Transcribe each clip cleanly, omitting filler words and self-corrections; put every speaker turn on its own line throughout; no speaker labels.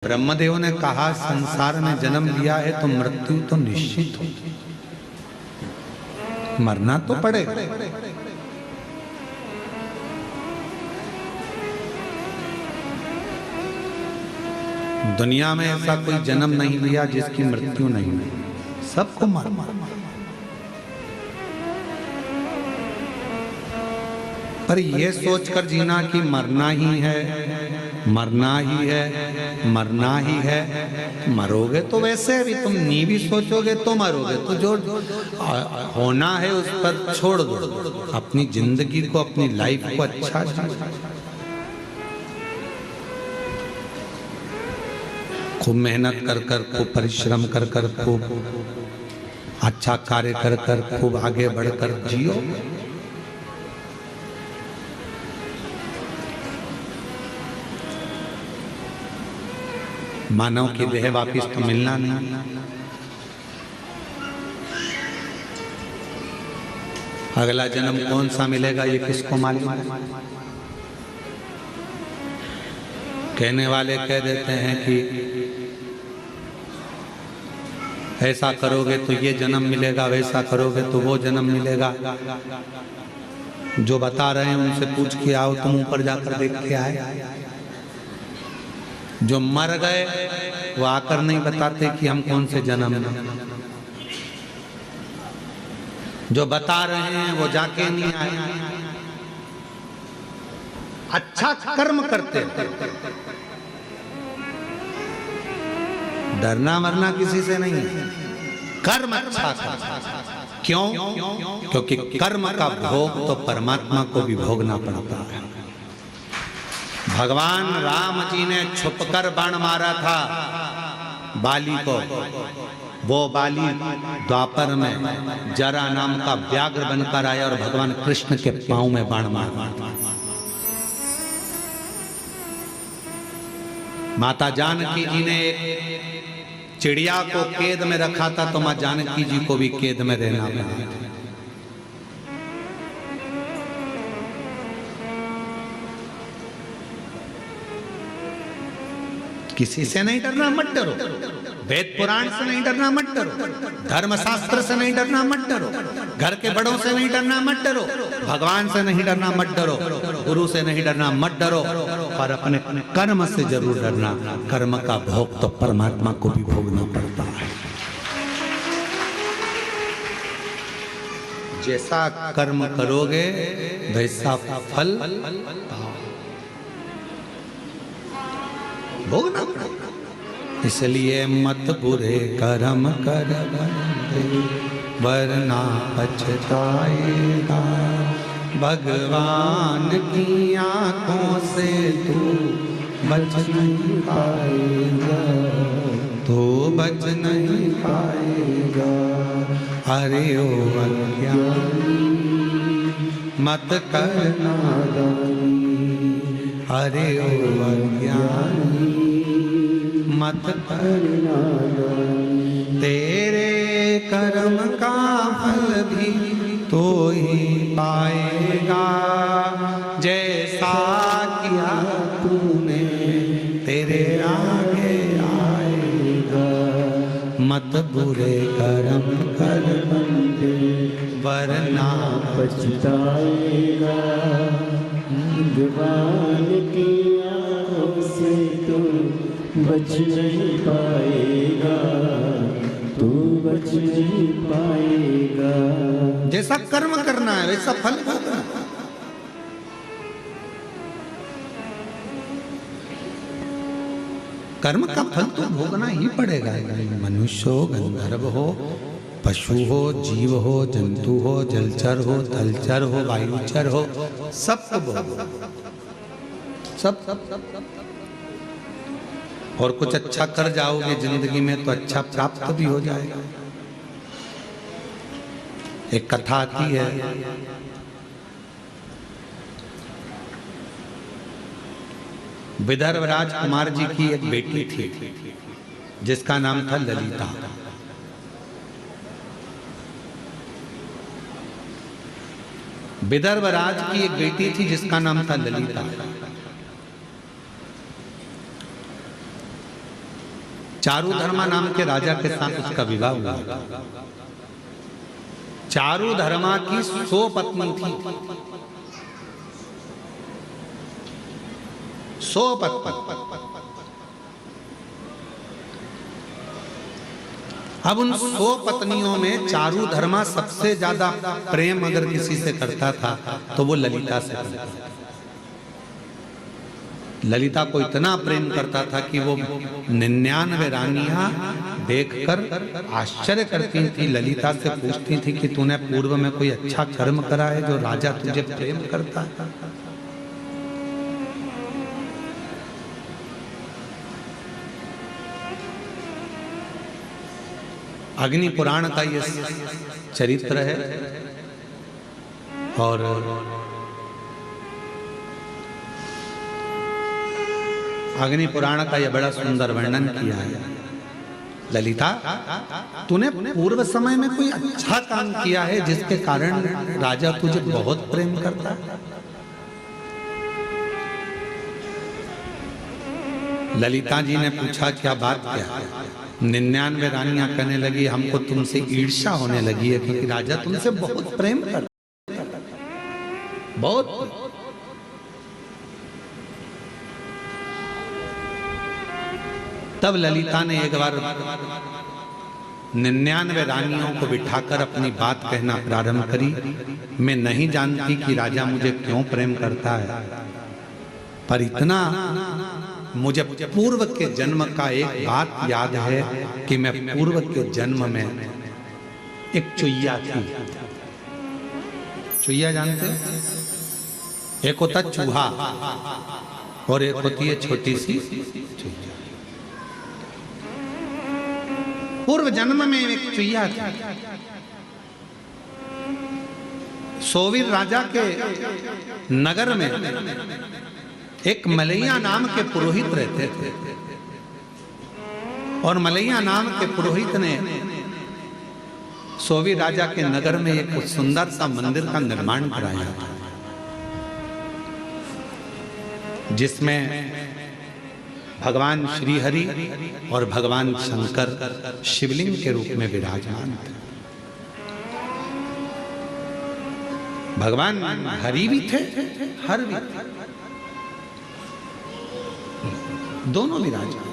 ब्रह्मदेव ने कहा संसार में जन्म लिया है तो मृत्यु तो निश्चित हो, मरना तो पड़ेगा। दुनिया में ऐसा कोई जन्म नहीं लिया जिसकी मृत्यु नहीं हुई, सबको मरना। पर यह सोचकर जीना कि मरना ही है, मरना ही है, मरना ही है, मरोगे तो वैसे अभी तुम नी भी सोचोगे तो मरोगे, तो जो होना है उस पर छोड़ दो, अपनी जिंदगी को, अपनी लाइफ को अच्छा जियो। खूब मेहनत कर कर, खूब परिश्रम कर कर, खूब अच्छा कार्य कर कर, खूब आगे बढ़कर जियो। मानव की देह वापिस तो मिलना नहीं। अगला जन्म कौन सा मिलेगा ये किसको मालूम है। कहने वाले कह देते हैं कि ऐसा करोगे तो ये जन्म मिलेगा, वैसा करोगे तो वो जन्म मिलेगा। जो बता रहे हैं उनसे पूछ के आओ, तुम ऊपर जाकर देख के आए। जो मर गए वो आकर नहीं बताते कि हम कौन से जन्म में। जो बता रहे हैं वो जाके नहीं आए। अच्छा कर्म करते, डरना मरना किसी से नहीं है, कर्म अच्छा कर। क्यों? क्योंकि कर्म का भोग तो परमात्मा को भी भोगना पड़ता है। भगवान राम जी ने छुपकर बाण मारा था बाली को। वो बाली द्वापर में जरा नाम का व्याघ्र बनकर आया और भगवान कृष्ण के पांव में बाण मारा। माता जानकी जी ने एक चिड़िया को कैद में रखा था, तो मां जानकी जी को भी कैद में रहना पड़ा। किसी से नहीं डरना, मत डरो। वेद पुराण से नहीं डरना, मत डरो। धर्म शास्त्र से नहीं डरना, मत डरो। घर के बड़ों से नहीं डरना, मत डरो। भगवान से नहीं डरना, मत डरो। गुरु से नहीं डरना, मत डरो। पर अपने कर्म से जरूर डरना। कर्म का भोग तो परमात्मा को भी भोगना पड़ता है। जैसा कर्म करोगे वैसा फल भोगना पड़ेगा। इसलिए मत बुरे कर्म कर बंदे, वरना पछताएगा। भगवान की आंखों से तू बच नहीं पाएगा, तो बच नहीं पाएगा। अरे ओ अज्ञानी मत कर नादानी, अरे ओ अज्ञानी मत कर नादानी। तेरे कर्म का फल भी तो ही पाएगा, जैसा किया तूने तेरे आगे आएगा। मत बुरे कर्म कर बंदे, वरना पछताएगा। भगवान की आँखों से तू बच नहीं पाएगा, तू बच नहीं पाएगा। जैसा कर्म करना है वैसा फल भोगना। कर्म का फल तो भोगना ही पड़ेगा। मनुष्य हो, गंधर्व हो, पशु हो, जीव हो, जंतु हो, जलचर हो, थलचर हो, वायुचर हो, सबको भोगो। सब और कुछ अच्छा कर जाओगे जिंदगी में तो अच्छा प्राप्त भी हो जाएगा। एक कथा आती है, विदर्भ राजकुमार जी की एक बेटी थी जिसका नाम था ललिता। विदर्भ राज की एक बेटी थी जिसका नाम था ललिता। चारुधर्मा नाम के राजा के साथ उसका विवाह हुआ। चारुधर्मा की 100 पत्नी थी, 100 पत्नी। अब उन 100 पत्नियों में चारुधर्मा सबसे ज्यादा प्रेम अगर किसी से करता था तो वो ललिता से करता था। ललिता को इतना प्रेम करता था कि वो 99 रानियां देखकर आश्चर्य करती थी, ललिता से पूछती थी कि तूने पूर्व में कोई अच्छा कर्म करा है जो राजा तुझे प्रेम करता है। अग्नि पुराण का ये चरित्र है और अग्नि पुराण का यह बड़ा सुंदर वर्णन किया है। ललिता, तूने पूर्व समय में कोई अच्छा काम किया है जिसके कारण राजा तुझे बहुत प्रेम करता है? ललिता जी ने पूछा, क्या बात क्या है? 99 रानियां कहने लगी, हमको तुमसे ईर्ष्या होने लगी है क्योंकि राजा तुमसे बहुत प्रेम करता है, बहुत। तब ललिता ने एक बार 99 रानियों को बिठाकर अपनी बात कहना प्रारंभ करी। मैं नहीं जानती कि राजा मुझे क्यों प्रेम करता है, पर इतना मुझे पूर्व के जन्म का एक बात याद है कि मैं पूर्व के जन्म में एक चुईया थी। चुईया जानते हो? एक होता चूहा और एक होती है छोटी सी चुईया। पूर्व जन्म में एक चुईया थी। सोवीर राजा के नगर में एक मलैया नाम के पुरोहित रहते थे और मलैया नाम के पुरोहित ने सोवीर राजा के नगर में एक सुंदर सा मंदिर का निर्माण कराया था, जिसमें भगवान श्री हरि और भगवान शंकर शिवलिंग के रूप में विराजमान थे। भगवान हरि भी थे, हर भी थे, दोनों विराजमान।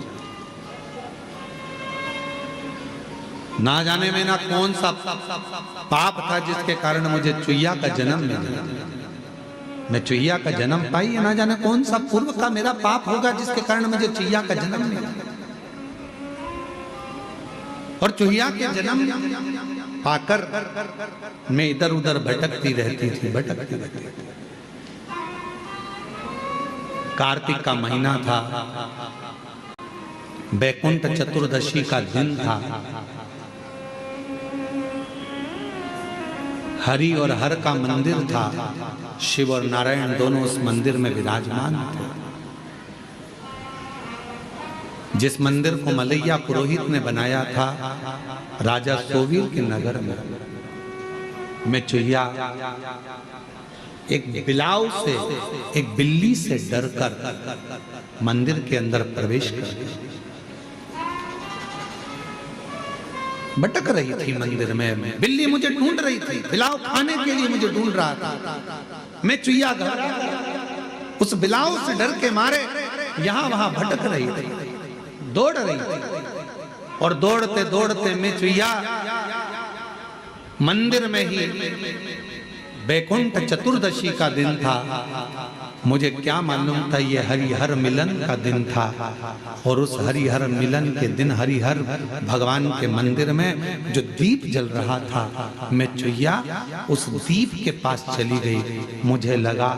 ना जाने में ना कौन सा पाप था जिसके कारण मुझे चुईया का जन्म मिला। मैं चुईया का जन्म पाई, ना जाने कौन सा पूर्व का मेरा पाप होगा जिसके कारण मुझे चुईया का जन्म मिला। और चुईया के जन्म पाकर मैं इधर उधर भटकती रहती थी, भटकती रहती थी। कार्तिक का महीना था, बैकुंठ चतुर्दशी का दिन था। हरि और हर का मंदिर था, शिव और नारायण दोनों उस मंदिर में विराजमान थे। जिस मंदिर को मलैया पुरोहित ने बनाया था राजा सोवीर के नगर में, मैं चुईया एक बिलाव से, एक बिल्ली से डरकर मंदिर के अंदर प्रवेश कर गई। भटक रही थी मंदिर में, बिल्ली मुझे ढूंढ रही थी, बिलाव खाने के लिए मुझे ढूंढ रहा था। मैं चुईया उस बिलाव से डर के मारे यहां वहां भटक रही थी, दौड़ रही थी। और दौड़ते दौड़ते मैं चुईया मंदिर में ही, बैकुंठ चतुर्दशी का दिन था, मुझे क्या मालूम था ये हरिहर मिलन का दिन था। और उस हरिहर मिलन के दिन हरिहर भगवान के मंदिर में जो दीप जल रहा था, मैं चुईया उस दीप के पास चली गई। मुझे लगा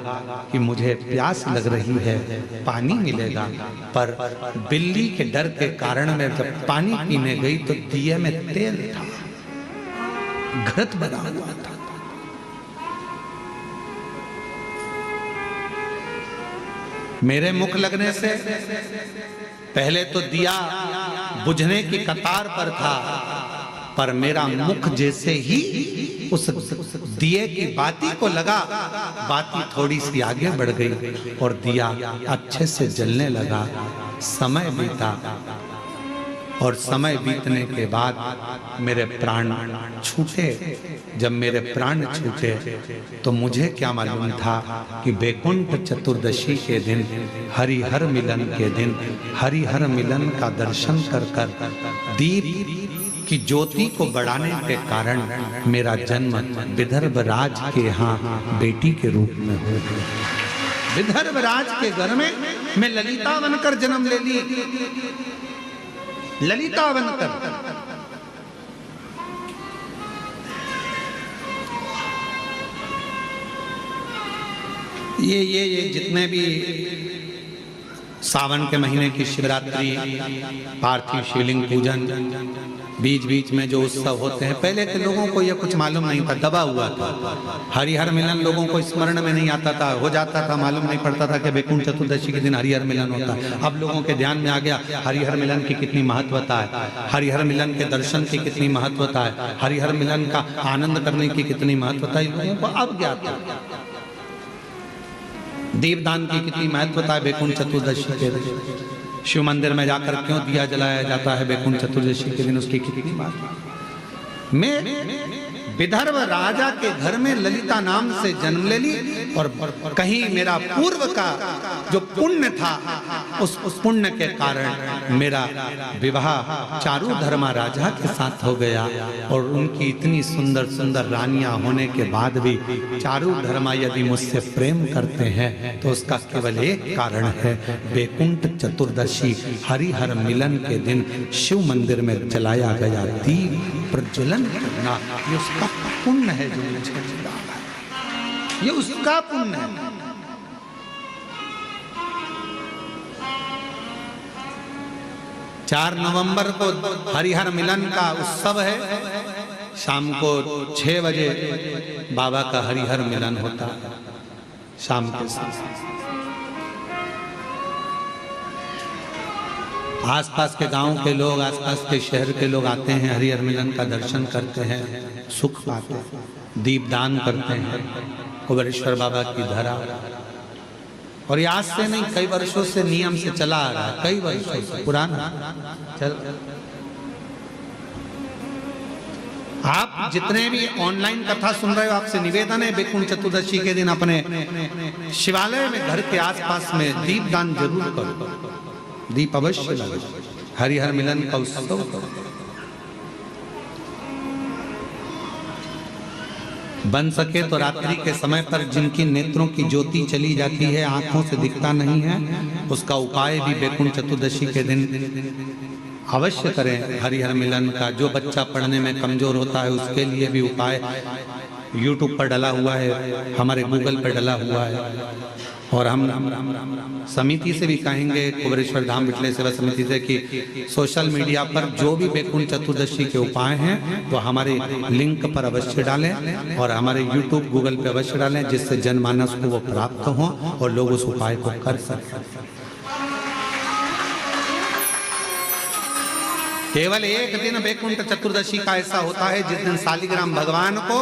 कि मुझे प्यास लग रही है, पानी मिलेगा, पर बिल्ली के डर के कारण मैं जब पानी पीने गई तो दिए में तेल था, घृत बना हुआ था। मेरे मुख लगने से पहले तो दिया बुझने की कतार पर था, पर मेरा मुख जैसे ही उस दिए की बाती को लगा, बाती थोड़ी सी आगे बढ़ गई और दिया अच्छे से जलने लगा। समय बीता और समय बीतने के बाद मेरे प्राण छूटे। जब मेरे प्राण छूटे तो मुझे क्या मालूम था कि बैकुंठ चतुर्दशी के दिन, हरिहर मिलन के दिन, हरिहर मिलन का दर्शन कर कर दीप की ज्योति को बढ़ाने के कारण मेरा जन्म विदर्भ राज के यहाँ बेटी के रूप में हो गया। विदर्भ राज के घर में मैं ललिता बनकर जन्म ले ली, ललिता बनकर। ये जितने भी सावन के महीने की शिवरात्रि, पार्थिव शिवलिंग पूजन, बीच बीच में जो उत्सव होते हैं, पहले के लोगों को यह कुछ मालूम नहीं था, दबा हुआ था। हरिहर मिलन लोगों को स्मरण में नहीं आता था, हो जाता था, मालूम नहीं पड़ता था कि बैकुंठ चतुर्दशी के दिन हरिहर मिलन होता है। अब लोगों के ध्यान में आ गया हरिहर मिलन की कितनी महत्वता है, हरिहर मिलन के दर्शन की कितनी महत्वता है, हरिहर मिलन का आनंद करने की कितनी महत्वता है, लोगों को अब ज्ञात है। दीपदान की कितनी महत्वता है बैकुंठ चतुर्दशी के दिन, शिव मंदिर में जाकर क्यों दिया जलाया जाता है बैकुंठ चतुर्दशी के दिन, उसकी कितनी बात। मैं विदर्भ राजा के घर में ललिता नाम से जन्म ले ली और कहीं मेरा पूर्व का जो पुण्य था, उस पुण्य के कारण मेरा विवाह चारुधर्मा राजा के साथ हो गया। और उनकी इतनी सुंदर सुंदर रानियां होने के बाद भी चारुधर्मा यदि मुझसे प्रेम करते हैं तो उसका केवल एक कारण है, बैकुंठ चतुर्दशी हरिहर मिलन के दिन शिव मंदिर में जलाया गया दीप प्रज्वलन करना, ये उसका पुण्य है जो मुझे मिला है, ये उसका पुण्य है। 4 नवंबर को हरिहर मिलन का उत्सव है, शाम को 6 बजे बाबा का हरिहर मिलन होता है। शाम के आसपास के गांव के लोग, आसपास के शहर के लोग आते हैं, हरिहर मिलन का दर्शन करते हैं, सुख पाते हैं, दीपदान करते हैं, कुबेरेश्वर बाबा की धरा। और ये आज से नहीं, कई वर्षों से नियम से चला आ रहा है, कई वर्षों से पुराना चल। आप जितने भी ऑनलाइन कथा सुन रहे हो, आपसे निवेदन है बैकुंठ चतुर्दशी के दिन अपने शिवालय में, घर के आसपास में दीपदान जरूर करो, दीप अवश्य लगे, हरिहर मिलन का उत्सव करो। बन सके तो रात्रि के समय पर जिनकी नेत्रों की ज्योति चली जाती है, आंखों से दिखता नहीं है, उसका उपाय भी बैकुंठ चतुर्दशी के दिन अवश्य करें हरिहर मिलन का। जो बच्चा पढ़ने में कमजोर होता है उसके लिए भी उपाय YouTube पर डला हुआ है, हमारे गूगल पर डला हुआ है। और हम समिति से भी कहेंगे, कुबेरेश्वर धाम विठले सेवा समिति से, कि सोशल मीडिया पर जो भी बैकुंठ चतुर्दशी के उपाय हैं वो हमारे लिंक पर अवश्य डालें और हमारे YouTube गूगल पे अवश्य डालें, जिससे जनमानस को वो प्राप्त हो और लोग उस उपाय को कर सकें। केवल एक दिन बैकुंठ चतुर्दशी का ऐसा होता है जिस दिन शालिग्राम भगवान को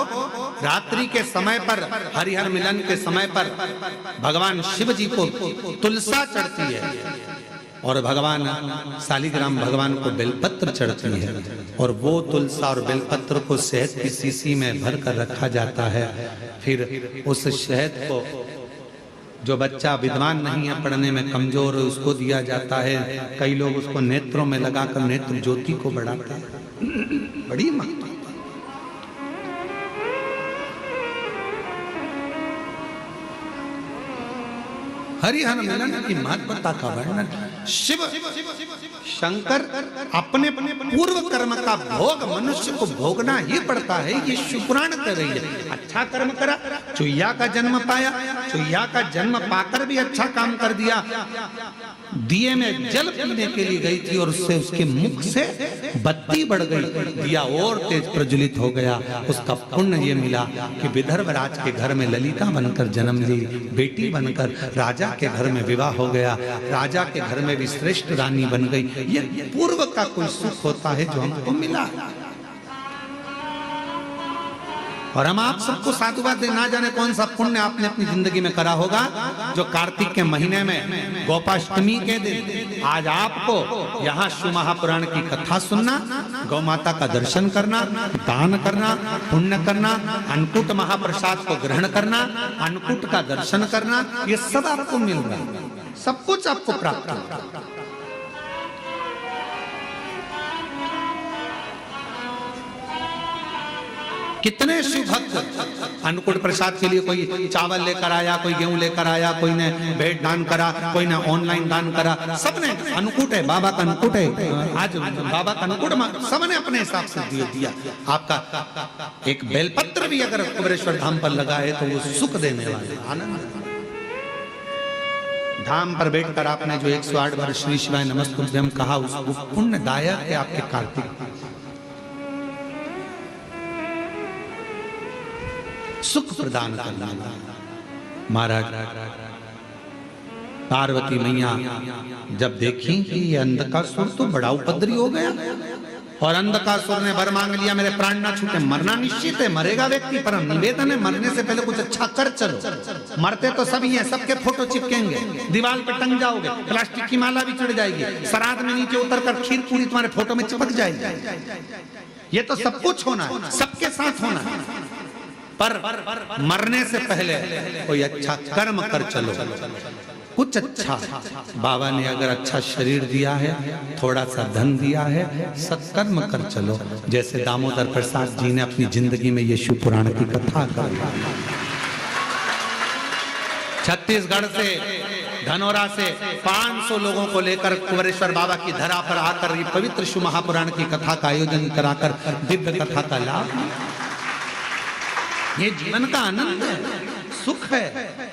रात्रि के समय पर, हरिहर मिलन के समय पर भगवान शिव जी को तुलसा चढ़ती है और भगवान शालिग्राम भगवान को बेलपत्र चढ़ती है, और वो तुलसा और बेलपत्र को शहद की शीशी में भर कर रखा जाता है। फिर उस शहद को जो बच्चा विद्वान नहीं है, पढ़ने में कमजोर, उसको दिया जाता है। कई लोग उसको नेत्रों में लगाकर नेत्र ज्योति को बढ़ाते हैं। बड़ी महत्व। हरिहर मिलन की महत्वता का वर्णन शिव शंकर अपने पूर्व कर्म का भोग मनुष्य को भोगना ही पड़ता है। ये शिव पुराण कर रही है। अच्छा कर्म करा, चुईया का जन्म पाया, चुईया का जन्म पाकर भी अच्छा काम कर दिया। दिए में जल पीने के लिए गई थी और उससे उसके मुख से बत्ती बढ़ गई, दिया और तेज प्रज्वलित हो गया। उसका पुण्य ये मिला कि विदर्भ राज के घर में ललिता बनकर जन्म ली, बेटी बनकर राजा के घर में विवाह हो गया, राजा के घर में भी श्रेष्ठ रानी बन गई। ये पूर्व का कोई सुख होता है जो हमको मिला। और हम आप सबको साधुवाद दे, ना जाने कौन सा पुण्य आपने अपनी जिंदगी में करा होगा जो कार्तिक के महीने में गोपाष्टमी के दिन आज आपको यहाँ शिव महापुराण की कथा सुनना, गौ माता का दर्शन करना, दान करना, पुण्य करना, अन्नकूट महाप्रसाद को ग्रहण करना, अन्नकूट का दर्शन करना, ये सब आपको मिल रहा है, सब कुछ आपको प्राप्त होगा। कितने शिव भक्त अन्नकूट प्रसाद के लिए कोई चावल लेकर आया, कोई गेहूं लेकर आया, कोई ने भेंट दान करा, कोई ने ऑनलाइन दान करा, सबने अन्नकूट है, बाबा का अन्नकूट है, आज बाबा का अन्नकूट सबने अपने हिसाब से दिया। आपका एक बेलपत्र भी अगर कुबेरेश्वर धाम पर लगा है तो वो सुख देने वाले आनंद। धाम पर बैठकर आपने जो 108 बार श्री शिवाय नमस्तुभ्यम कहा, उसको पुण्यदायक है आपके कार्तिक, सुख प्रदान करना। महाराज पार्वती मैया जब देखी कि ये अंधकासुर तो बड़ा उपद्रवी हो गया, और अंधकासुर ने वर मांग लिया, मेरे प्राण ना छूटे, मरना निश्चित है, मरेगा व्यक्ति, पर निवेदन है मरने से पहले कुछ अच्छा कर चलो। मरते तो सभी हैं, सबके फोटो चिपकेंगे, दीवार पे टंग जाओगे, प्लास्टिक की माला भी चढ़ जाएगी, श्राद्ध में नीचे उतर कर खीर पूरी तुम्हारे फोटो में चिपक जाएगी। ये तो सब कुछ होना है, सबके साथ होना है, पर मरने से पहले कोई अच्छा कर्म कर चलो, कुछ अच्छा। बाबा ने अगर अच्छा शरीर दिया है, थोड़ा सा धन दिया है, सत्कर्म कर चलो, जैसे दामोदर प्रसाद जी ने अपनी जिंदगी में ये शिव पुराण की कथा कर। छत्तीसगढ़ से, धनौरा से 500 लोगों को लेकर कुबेरेश्वर बाबा की धरा पर आकर ये पवित्र शिव महापुराण की कथा का आयोजन कराकर दिव्य कथा का लाभ, ये जीवन का आनंद है, सुख है।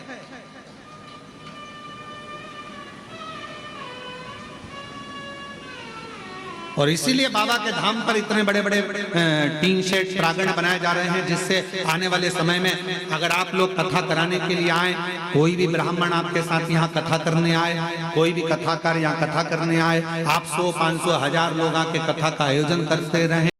और इसीलिए बाबा के धाम पर इतने बड़े बड़े टीन शेड प्रांगण बनाए जा रहे हैं, जिससे आने वाले समय में अगर आप लोग कथा कराने के लिए आए, कोई भी ब्राह्मण आपके साथ यहाँ कथा करने आए, कोई भी कथाकार यहाँ कथा करने आए, आप 100, 500, 1000 लोग आके कथा का आयोजन करते रहे।